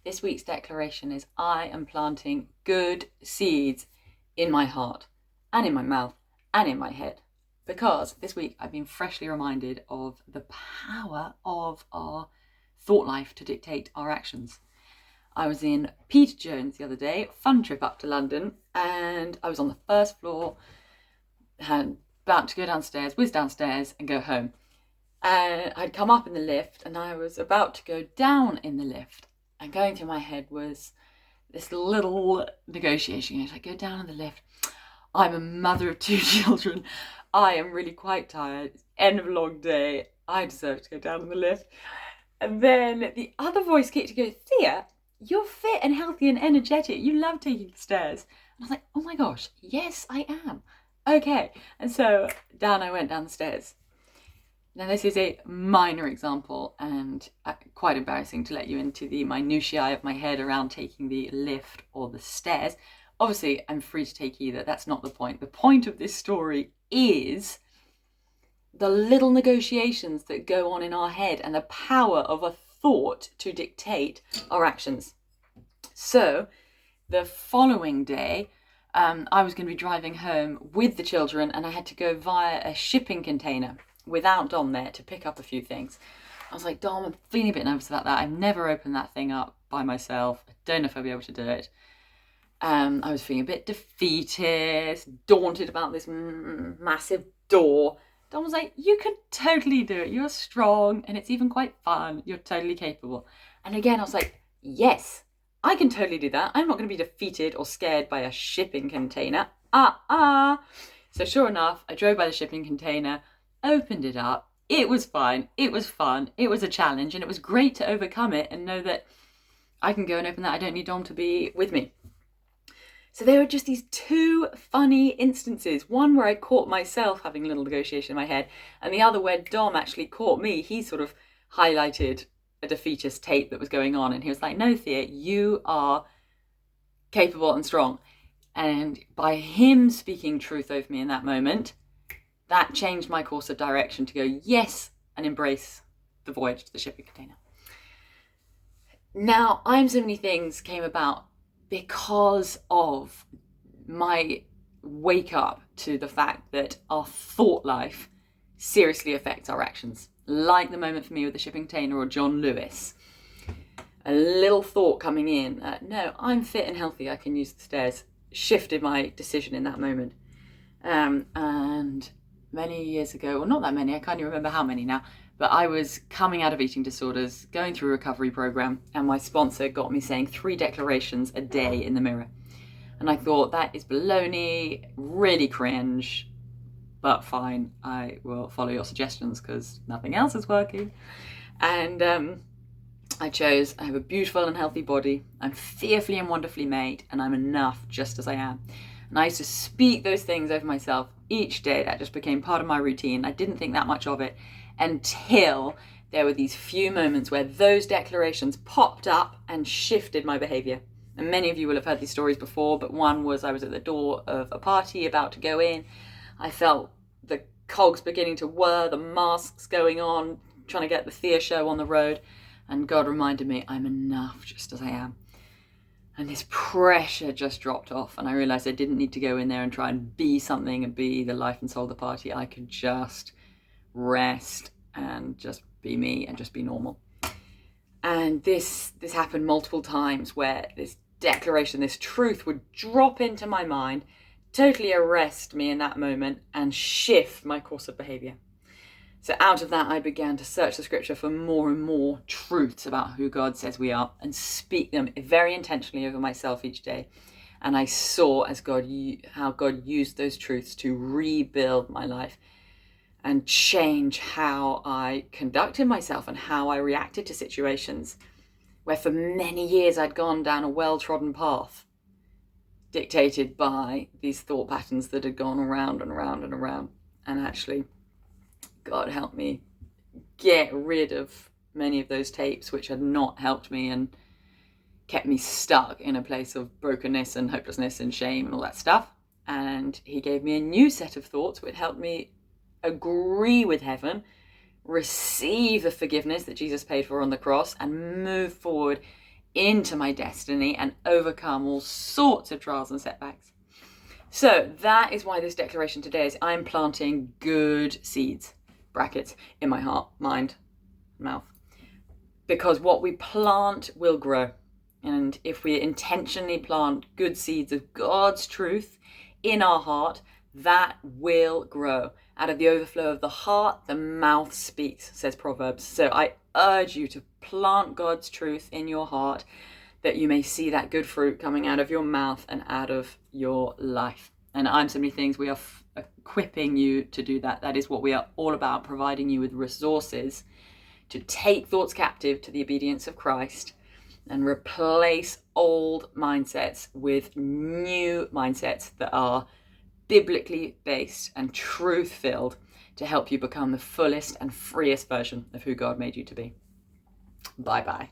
This week's declaration is I am planting good seeds in my heart and in my mouth and in my head. Because this week I've been freshly reminded of the power of our thought life to dictate our actions. I was in Peter Jones the other day, fun trip up to London, and I was on the first floor, about to go downstairs, whiz downstairs and go home. And I'd come up in the lift and I was about to go down in the lift. And going through my head was this little negotiation. I go down in the lift. I'm a mother of 2 children. I am really quite tired. End of a long day. I deserve to go down in the lift. And then the other voice kicked to go, Thea, you're fit and healthy and energetic. You love taking the stairs. And I was like, oh my gosh, yes, I am. Okay. And so down I went down the stairs. Now this is a minor example and quite embarrassing to let you into the minutiae of my head around taking the lift or the stairs. Obviously, I'm free to take either. That's not the point. The point of this story is the little negotiations that go on in our head and the power of a thought to dictate our actions. So the following day, I was going to be driving home with the children and I had to go via a shipping container without Dom there to pick up a few things. I was like, Dom, I'm feeling a bit nervous about that. I've never opened that thing up by myself. I don't know if I'll be able to do it. I was feeling a bit defeated, daunted about this massive door. Dom was like, you can totally do it. You're strong and it's even quite fun. You're totally capable. And again, I was like, yes, I can totally do that. I'm not going to be defeated or scared by a shipping container. So sure enough, I drove by the shipping container, opened it up. It was fine. It was fun. It was a challenge and it was great to overcome it and know that I can go and open that. I don't need Dom to be with me. So there were just these 2 funny instances. One where I caught myself having a little negotiation in my head and the other where Dom actually caught me. He sort of highlighted a defeatist tape that was going on and he was like, no, Thea, you are capable and strong. And by him speaking truth over me in that moment, that changed my course of direction to go, yes, and embrace the voyage to the shipping container. Now, I'm So Many Things came about because of my wake up to the fact that our thought life seriously affects our actions. Like the moment for me with the shipping container or John Lewis. A little thought coming in, no, I'm fit and healthy, I can use the stairs, shifted my decision in that moment. And many years ago, well, not that many, I can't even remember how many now, but I was coming out of eating disorders, going through a recovery program, and my sponsor got me saying 3 declarations a day in the mirror. And I thought, that is baloney, really cringe, but fine, I will follow your suggestions because nothing else is working. And I chose, I have a beautiful and healthy body, I'm fearfully and wonderfully made, and I'm enough just as I am. And I used to speak those things over myself each day. That just became part of my routine. I didn't think that much of it until there were these few moments where those declarations popped up and shifted my behavior. And many of you will have heard these stories before, but one was I was at the door of a party about to go in. I felt the cogs beginning to whir, the masks going on, trying to get the Thea show on the road. And God reminded me, I'm enough just as I am. And this pressure just dropped off and I realised I didn't need to go in there and try and be something and be the life and soul of the party. I could just rest and just be me and just be normal. And this happened multiple times where this declaration, this truth would drop into my mind, totally arrest me in that moment and shift my course of behaviour. So out of that, I began to search the scripture for more and more truths about who God says we are and speak them very intentionally over myself each day. And I saw how God used those truths to rebuild my life and change how I conducted myself and how I reacted to situations where for many years I'd gone down a well-trodden path dictated by these thought patterns that had gone around and around and around. And actually, God helped me get rid of many of those tapes which had not helped me and kept me stuck in a place of brokenness and hopelessness and shame and all that stuff. And he gave me a new set of thoughts which helped me agree with heaven, receive the forgiveness that Jesus paid for on the cross, and move forward into my destiny and overcome all sorts of trials and setbacks. So that is why this declaration today is I'm planting good seeds, brackets, in my heart, mind, mouth. Because what we plant will grow. And if we intentionally plant good seeds of God's truth in our heart, that will grow. Out of the overflow of the heart, the mouth speaks, says Proverbs. So I urge you to plant God's truth in your heart, that you may see that good fruit coming out of your mouth and out of your life. And I'm So Many Things, we are equipping you to do that. That is what we are all about, providing you with resources to take thoughts captive to the obedience of Christ and replace old mindsets with new mindsets that are biblically based and truth-filled to help you become the fullest and freest version of who God made you to be. Bye-bye.